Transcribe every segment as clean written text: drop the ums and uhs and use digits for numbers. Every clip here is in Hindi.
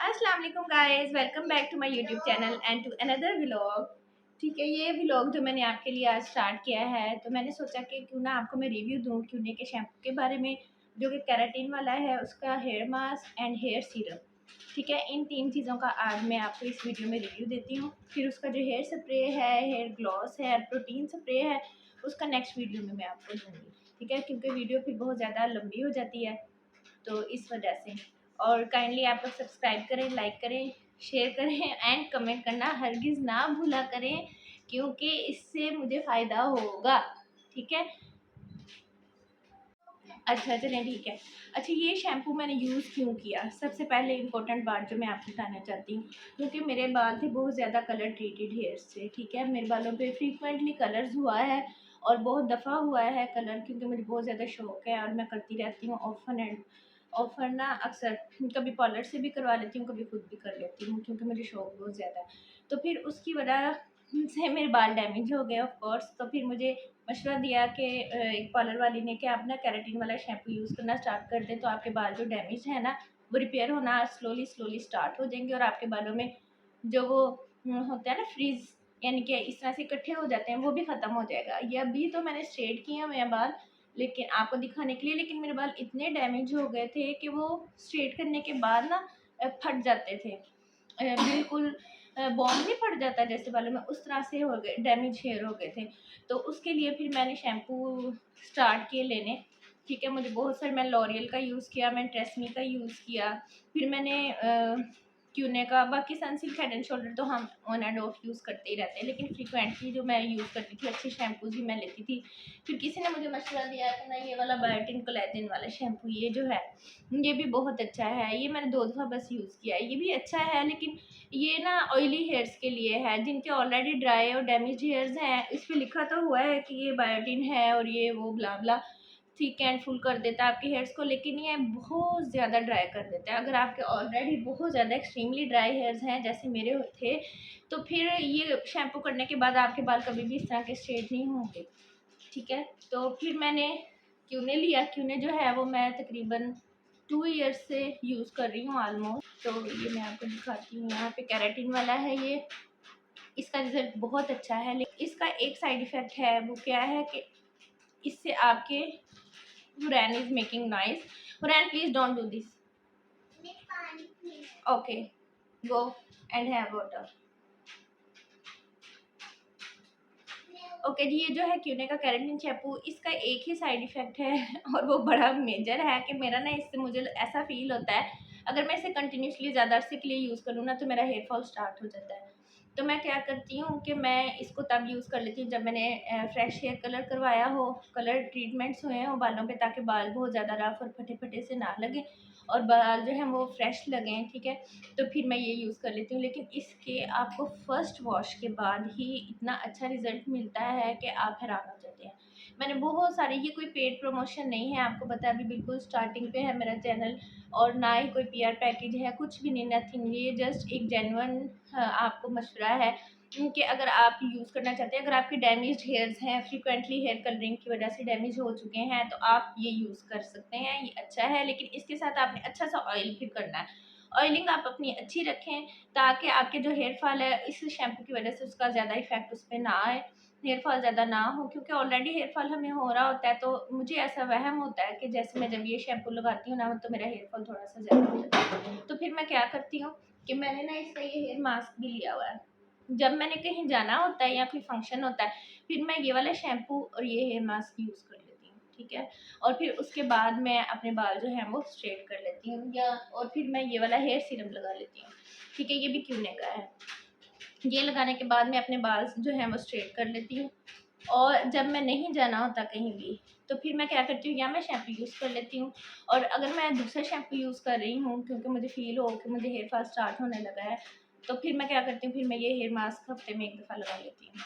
अस्सलाम वालेकुम guys, welcome back to my YouTube channel and to another vlog. ठीक है, ये व्लॉग जो मैंने आपके लिए आज स्टार्ट किया है, तो मैंने सोचा कि क्यों ना आपको मैं रिव्यू दूं क्यूने के शैम्पू के बारे में, जो कि केराटिन वाला है, उसका hair mask and hair serum. ठीक है, इन तीन चीज़ों का आज मैं आपको इस वीडियो में रिव्यू देती हूँ। फिर उसका जो हेयर स्प्रे है, हेयर ग्लॉस है, प्रोटीन स्प्रे है, उसका नेक्स्ट वीडियो में मैं आपको दूँगी। ठीक है, क्योंकि वीडियो फिर बहुत ज़्यादा लंबी हो जाती है, तो इस वजह से। और काइंडली आप लोग सब्सक्राइब करें, लाइक करें, शेयर करें एंड कमेंट करना हरगिज़ ना भूला करें, क्योंकि इससे मुझे फ़ायदा होगा। ठीक है, अच्छा चलें, ठीक है। अच्छा, ये शैम्पू मैंने यूज़ क्यों किया, सबसे पहले इम्पोर्टेंट बात जो मैं आपको बताना चाहती हूँ, क्योंकि मेरे बाल थे बहुत ज़्यादा कलर ट्रीटेड हेयर से। ठीक है, मेरे बालों पे फ्रीक्वेंटली कलर्स हुआ है और बहुत दफ़ा हुआ है कलर, क्योंकि मुझे बहुत ज़्यादा शौक है और मैं करती रहती हूँ ऑफन एंड ऑफर ना, अक्सर कभी पार्लर से भी करवा लेती हूँ, कभी खुद भी कर लेती हूँ, क्योंकि मुझे शौक बहुत ज़्यादा है। तो फिर उसकी वजह से मेरे बाल डैमेज हो गए ऑफ कोर्स। तो फिर मुझे मशवरा दिया कि एक पार्लर वाली ने कि आप ना केराटिन वाला शैम्पू यूज़ करना स्टार्ट कर दें, तो आपके बाल जो डैमेज है ना, वो रिपेयर होना स्लोली स्लोली स्टार्ट हो जाएंगे और आपके बालों में जो वो होता है ना फ्रीज, यानी कि इस तरह से इकट्ठे हो जाते हैं, वो भी ख़त्म हो जाएगा। ये अभी तो मैंने स्ट्रेट किए हुए हैं बाल, लेकिन आपको दिखाने के लिए, लेकिन मेरे बाल इतने डैमेज हो गए थे कि वो स्ट्रेट करने के बाद ना फट जाते थे, बिल्कुल बॉन्ड नहीं पड़ जाता जैसे बालों में, उस तरह से हो गए, डैमेज हेयर हो गए थे। तो उसके लिए फिर मैंने शैम्पू स्टार्ट किए लेने। ठीक है, मुझे बहुत सारे, मैं लॉरियल का यूज़ किया, मैंने ट्रेस्मी का यूज़ किया, फिर मैंने क्यूने का, बाकी सनसिल्क हेड एंड शोल्डर तो हम ऑन एंड ऑफ यूज़ करते ही रहते हैं, लेकिन फ्रीक्वेंटली जो मैं यूज़ करती थी, अच्छे शैम्पूज भी मैं लेती थी। फिर किसी ने मुझे मशवरा दिया कि ना, ये वाला बायोटिन कोलेजन वाला शैम्पू ये जो है, ये भी बहुत अच्छा है। ये मैंने 2 दफ़ा बस यूज़ किया है, ये भी अच्छा है, लेकिन ये ना ऑयली हेयर्स के लिए है, जिनके ऑलरेडी ड्राई और डैमेज हेयर्स हैं। इस पे लिखा तो हुआ है कि ये बायोटिन है और ये वो ब्ला ब्ला, थिक एंड फुल कर देता है आपके हेयर्स को, लेकिन ये बहुत ज़्यादा ड्राई कर देता है। अगर आपके ऑलरेडी बहुत ज़्यादा एक्सट्रीमली ड्राई हेयर्स हैं, जैसे मेरे थे, तो फिर ये शैम्पू करने के बाद आपके बाल कभी भी इस तरह के स्ट्रेट नहीं होंगे। ठीक है, तो फिर मैंने क्यूने लिया। क्यूने जो है वो मैं तकरीबन 2 ईयर्स से यूज़ कर रही हूँ ऑलमोस्ट। तो ये मैं आपको दिखाती हूँ, यहाँ पे केराटिन वाला है ये। इसका रिज़ल्ट बहुत अच्छा है, लेकिन इसका एक साइड इफ़ेक्ट है, वो क्या है कि इससे आपके Huran is making noise. Huran, please don't do this. Okay, go and have water. Okay जी, ये जो है क्यूने का केराटिन शैम्पू, इसका एक ही साइड इफ़ेक्ट है और वो बड़ा मेजर है कि मेरा ना, इससे मुझे ऐसा फ़ील होता है, अगर मैं इसे कंटिन्यूसली ज़्यादा अरसे के लिए यूज़ करूँ ना, तो मेरा हेयर फॉल स्टार्ट हो जाता है। तो मैं क्या करती हूँ कि मैं इसको तब यूज़ कर लेती हूँ जब मैंने फ्रेश हेयर कलर करवाया हो, कलर ट्रीटमेंट्स हुए हों बालों पे, ताकि बाल बहुत ज़्यादा रफ और फटे-फटे से ना लगें और बाल जो हैं वो फ्रेश लगें। ठीक है, तो फिर मैं ये यूज़ कर लेती हूँ, लेकिन इसके आपको फर्स्ट वॉश के बाद ही इतना अच्छा रिज़ल्ट मिलता है कि आप हैरान हो जाते हैं। मैंने बहुत सारे, ये कोई पेड प्रमोशन नहीं है, आपको पता है अभी बिल्कुल स्टार्टिंग पे है मेरा चैनल, और ना ही कोई पीआर पैकेज है, कुछ भी नहीं, नथिंग। ये जस्ट एक जेन्युइन आपको मशवरा है कि अगर आप यूज़ करना चाहते हैं, अगर आपके डैमेज्ड हेयर्स हैं, फ्रीक्वेंटली हेयर कलरिंग की वजह से डैमेज हो चुके हैं, तो आप ये यूज़ कर सकते हैं, ये अच्छा है। लेकिन इसके साथ आपने अच्छा सा ऑयल फिर करना है। ऑयलिंग आप अपनी अच्छी रखें, ताकि आपके जो हेयर फॉल है, इस शैम्पू की वजह से उसका ज़्यादा इफेक्ट उस पर ना आए, हेयर फॉल ज़्यादा ना हो, क्योंकि ऑलरेडी हेयर फॉल हमें हो रहा होता है। तो मुझे ऐसा वहम होता है कि जैसे मैं जब ये शैम्पू लगाती हूँ ना, तो मेरा हेयर फॉल थोड़ा सा ज़्यादा हो जाता है। तो फिर मैं क्या करती हूँ कि मैंने ना इसका ये हेयर मास्क भी लिया हुआ है, जब मैंने कहीं जाना होता है या कोई फंक्शन होता है, फिर मैं ये वाला शैम्पू और ये हेयर मास्क यूज़ कर लेती हूँ। ठीक है, और फिर उसके बाद मैं अपने बाल जो हैं वो स्ट्रेट कर लेती हूँ, या और फिर मैं ये वाला हेयर सीरम लगा लेती हूँ। ठीक है, ये भी क्यूने का है। ये लगाने के बाद मैं अपने बाल जो हैं वो स्ट्रेट कर लेती हूँ। और जब मैं नहीं जाना होता कहीं भी, तो फिर मैं क्या करती हूँ, या मैं शैम्पू यूज़ कर लेती हूँ, और अगर मैं दूसरा शैम्पू यूज़ कर रही हूँ, क्योंकि मुझे फ़ील हो कि मुझे हेयर फॉल स्टार्ट होने लगा है, तो फिर मैं क्या करती हूँ, फिर मैं ये हेयर मास्क हफ्ते में 1 दफ़ा लगा लेती हूँ।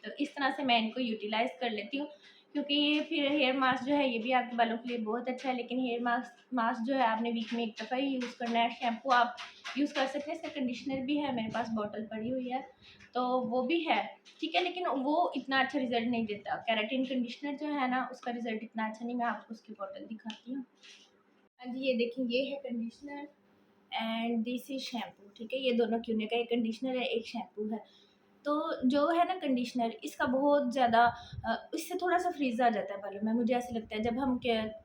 तो इस तरह से मैं इनको यूटिलाइज़ कर लेती हूँ, क्योंकि ये फिर हेयर मास्क जो है, ये भी आपके बालों के लिए बहुत अच्छा है, लेकिन हेयर मास्क जो है आपने वीक में 1 दफ़ा ही यूज़ करना है। शैम्पू आप यूज़ कर सकते हैं, इसका कंडीशनर भी है, मेरे पास बॉटल पड़ी हुई है, तो वो भी है। ठीक है, लेकिन वो इतना अच्छा रिज़ल्ट नहीं देता। केराटिन कंडीशनर जो है ना, उसका रिज़ल्ट इतना अच्छा नहीं। मैं आपको उसकी बॉटल दिखाती हूँ। हाँ जी, ये देखिए, ये है conditioner, and this is shampoo. ठीक है, ये दोनों क्यूने का, एक कंडीशनर है एक शैम्पू है। तो जो है ना कंडीशनर, इसका बहुत ज़्यादा इससे थोड़ा सा फ्रीज़ आ जाता है बालों में, मुझे ऐसे लगता है। जब हम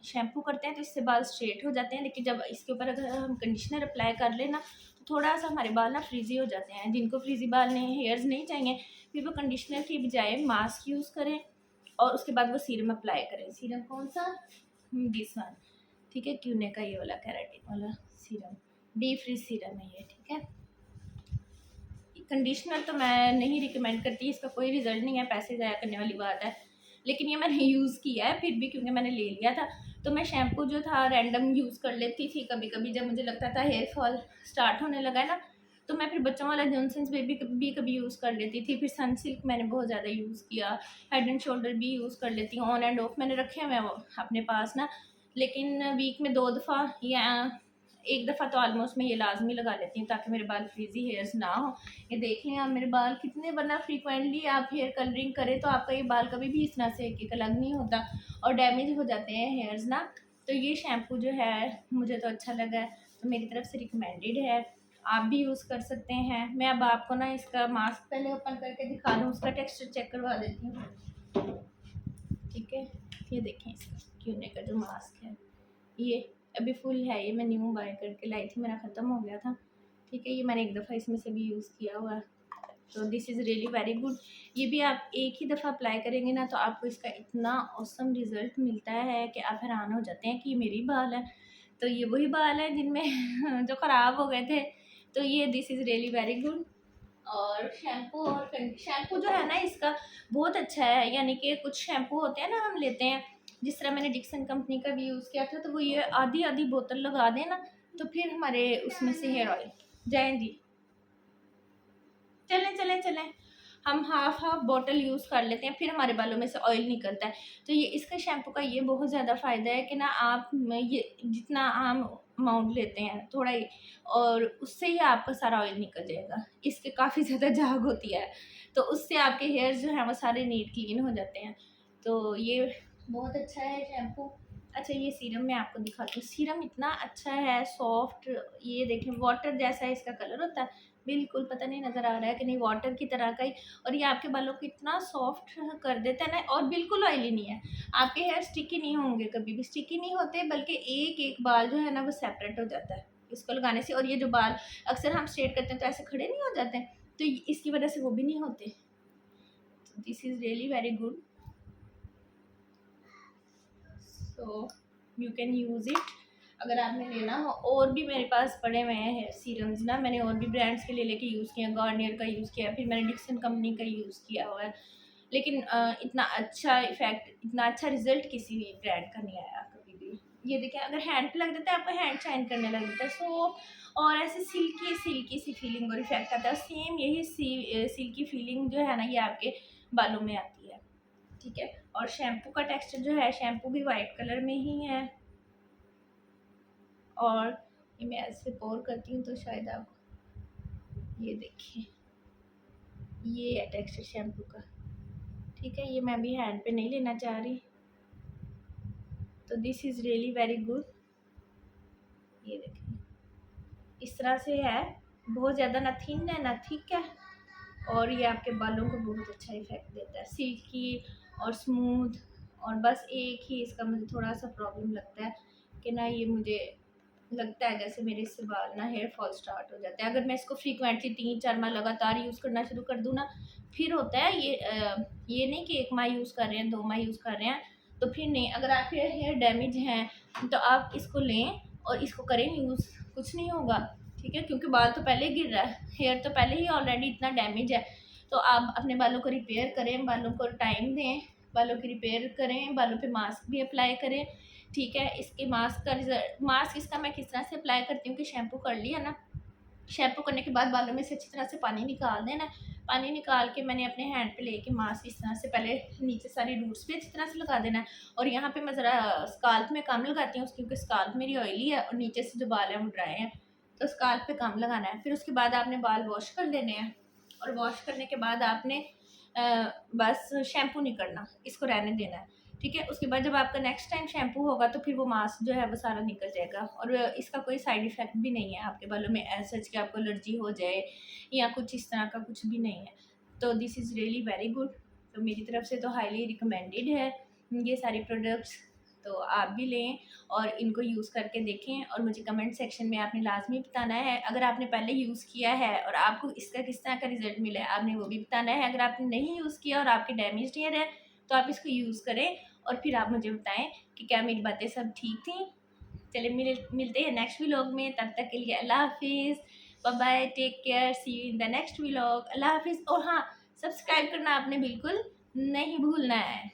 शैम्पू करते हैं तो इससे बाल स्ट्रेट हो जाते हैं, लेकिन जब इसके ऊपर अगर हम कंडीशनर अप्लाई कर लें ना, तो थोड़ा सा हमारे बाल ना फ्रीज़ी हो जाते हैं। जिनको फ्रीज़ी बाल नहीं, हेयर्स नहीं चाहिए, फिर वो कंडीशनर की बजाय मास्क यूज़ करें और उसके बाद वो सीरम अप्लाई करें। सीरम कौन सा? This one. ठीक है, क्यूने का ये वाला केराटिन वाला सीरम, डी फ्री सीरम है ये। ठीक है, कंडीशनर तो मैं नहीं रिकमेंड करती, इसका कोई रिजल्ट नहीं है, पैसे ज़ाया करने वाली बात है। लेकिन ये मैंने यूज़ किया है फिर भी, क्योंकि मैंने ले लिया था। तो मैं शैम्पू जो था रैंडम यूज़ कर लेती थी कभी कभी, जब मुझे लगता था हेयर फॉल स्टार्ट होने लगा है ना, तो मैं फिर बच्चों वाला जॉनसन्स बेबी भी कभी यूज़ कर लेती थी। फिर सनसिल्क मैंने बहुत ज़्यादा यूज़ किया, हेड एंड शोल्डर भी यूज़ कर लेती हूँ, ऑन एंड ऑफ मैंने रखे हुए हैं वो अपने पास ना। लेकिन वीक में 2 दफ़ा या एक दफ़ा तो ऑलमोस्ट मैं ये लाजमी लगा लेती हूँ, ताकि मेरे बाल फ्रीजी हेयर्स ना हो। ये देखें आप मेरे बाल कितने, वरना फ्रीक्वेंटली आप हेयर कलरिंग करें तो आपका ये बाल कभी भी इस तरह से एक अलग नहीं होता और डैमेज हो जाते हैं हेयर्स ना। तो ये शैम्पू जो है मुझे तो अच्छा लगा है, तो मेरी तरफ से रिकमेंडेड है, आप भी यूज़ कर सकते हैं। मैं अब आपको ना इसका मास्क पहले ओपन करके दिखा दूँ, उसका टेक्सचर चेक करवा देती हूँ। ठीक है, ये देखें इसका क्यूने का जो मास्क है, ये अभी फुल है, ये मैं न्यू बाय करके लाई थी, मेरा ख़त्म हो गया था। ठीक है, ये मैंने एक दफ़ा इसमें से भी यूज़ किया हुआ है, तो this is really very good. ये भी आप एक ही दफ़ा अप्लाई करेंगे ना, तो आपको इसका इतना ऑसम रिज़ल्ट मिलता है कि आप हैरान हो जाते हैं कि ये मेरी बाल है। तो ये वही बाल है जिनमें जो ख़राब हो गए थे। तो ये this is really very good. और शैम्पू जो है ना इसका बहुत अच्छा है, यानी कि कुछ शैम्पू होते हैं ना हम लेते हैं, जिस तरह मैंने डिक्सन कंपनी का भी यूज़ किया था, तो वो ये आधी आधी बोतल लगा दें ना, तो फिर हमारे उसमें से हेयर ऑयल जाएंगी। चलें चलें चलें, हम हाफ हाफ बॉटल यूज़ कर लेते हैं, फिर हमारे बालों में से ऑयल निकलता है। तो ये इसका शैम्पू का ये बहुत ज़्यादा फ़ायदा है कि ना आप ये जितना आम अमाउंट लेते हैं थोड़ा ही, और उससे ही आपका सारा ऑयल निकल जाएगा। इसके काफ़ी ज़्यादा झाग होती है, तो उससे आपके हेयर्स जो हैं वो सारे नीट क्लीन हो जाते हैं। तो ये बहुत अच्छा है शैम्पू। अच्छा, ये सीरम मैं आपको दिखाती हूँ। सीरम इतना अच्छा है, सॉफ्ट, ये देखें वाटर जैसा इसका कलर होता है, बिल्कुल पता नहीं नज़र आ रहा है कि नहीं, वाटर की तरह का ही। और ये आपके बालों को इतना सॉफ्ट कर देता है ना, और बिल्कुल ऑयली नहीं है। आपके हेयर स्टिकी नहीं होंगे, कभी भी स्टिकी नहीं होते, बल्कि एक एक बाल जो है ना वो सेपरेट हो जाता है इसको लगाने से। और ये जो बाल अक्सर हम स्ट्रेट करते हैं तो ऐसे खड़े नहीं हो जाते हैं, तो इसकी वजह से वो भी नहीं होते। This is really very good, so you can use it अगर आपने लेना हो। और भी मेरे पास पड़े हुए हैं हेयर सीरम्स ना, मैंने और भी ब्रांड्स के ले लेके यूज़ किया, गार्नियर का यूज़ किया, फिर मैंने डिक्सन कंपनी का यूज़ किया हुआ है। लेकिन इतना अच्छा इफ़ेक्ट, इतना अच्छा रिज़ल्ट किसी भी ब्रांड का नहीं आया कभी भी। ये देखिए, अगर हैंड पे लग जाता है आपका हैंड शाइन करने लग जाता है, सो और ऐसे सिल्की सिल्की सी फीलिंग और इफेक्ट आता है। सेम यही सिल्की फीलिंग जो है ना, ये आपके बालों में आती है। ठीक है, और शैम्पू का टेक्सचर जो है, शैम्पू भी वाइट कलर में ही है। और ये मैं ऐसे पोर करती हूँ तो शायद आप ये देखिए, ये है टेक्सचर शैम्पू का। ठीक है, ये मैं अभी हैंड पे नहीं लेना चाह रही, तो this is really very good. ये देखिए इस तरह से है, बहुत ज़्यादा ना थिन है ना थिक है, और ये आपके बालों को बहुत अच्छा इफेक्ट देता है, सिल्की और स्मूथ। और बस एक ही इसका मुझे थोड़ा सा प्रॉब्लम लगता है कि ना, ये मुझे लगता है जैसे मेरे इससे बाल ना हेयर फॉल स्टार्ट हो जाता है अगर मैं इसको फ्रीक्वेंटली 3-4 माह लगातार यूज़ करना शुरू कर दूँ ना। फिर होता है ये नहीं कि 1 माह यूज़ कर रहे हैं, 2 माह यूज़ कर रहे हैं तो फिर नहीं। अगर आपके हेयर डैमेज हैं तो आप इसको लें और इसको करें यूज़, कुछ नहीं होगा। ठीक है, क्योंकि बाल तो पहले गिर रहा है, हेयर तो पहले ही ऑलरेडी इतना डैमेज है। तो आप अपने बालों को रिपेयर करें, बालों को टाइम दें, बालों की रिपेयर करें, बालों पे मास्क भी अप्लाई करें। ठीक है, इसके मास्क का रिजल्ट, मास्क इसका मैं किस तरह से अप्लाई करती हूँ कि शैम्पू कर लिया ना, शैम्पू करने के बाद बालों में से अच्छी तरह से पानी निकाल देना। पानी निकाल के मैंने अपने हैंड पे लेके मास्क इस तरह से पहले नीचे सारी रूट्स पे अच्छी तरह से लगा देना है। और यहाँ पे मैं ज़रा स्काल्प में कम लगाती हूँ, क्योंकि स्काल्प मेरी ऑयली है और नीचे से जो बाल हैं वो ड्राई हैं, तो स्काल्प पे कम लगाना है। फिर उसके बाद आपने बाल वॉश कर लेने हैं, और वॉश करने के बाद आपने बस शैम्पू नहीं करना, इसको रहने देना है। ठीक है। उसके बाद जब आपका नेक्स्ट टाइम शैम्पू होगा तो फिर वो मास्क जो है वो सारा निकल जाएगा, और इसका कोई साइड इफ़ेक्ट भी नहीं है आपके बालों में ऐसा कि आपको एलर्जी हो जाए या कुछ इस तरह का कुछ भी नहीं है। तो this is really very good. तो मेरी तरफ से तो हाईली रिकमेंडेड है ये सारे प्रोडक्ट्स। तो आप भी लें और इनको यूज़ करके देखें, और मुझे कमेंट सेक्शन में आपने लाजमी बताना है अगर आपने पहले यूज़ किया है और आपको इसका किस तरह का रिजल्ट मिला है, आपने वो भी बताना है। अगर आपने नहीं यूज़ किया और आपके डैमेज्ड हेयर है तो आप इसको यूज़ करें और फिर आप मुझे बताएं कि क्या मेरी बातें सब ठीक थी। चलिए मिलते हैं नेक्स्ट व्लॉग में, तब तक के लिए अल्लाह हाफिज़, bye bye, take care, see you in the next vlog, अल्लाह हाफिज़। और हाँ, सब्सक्राइब करना आपने बिल्कुल नहीं भूलना है।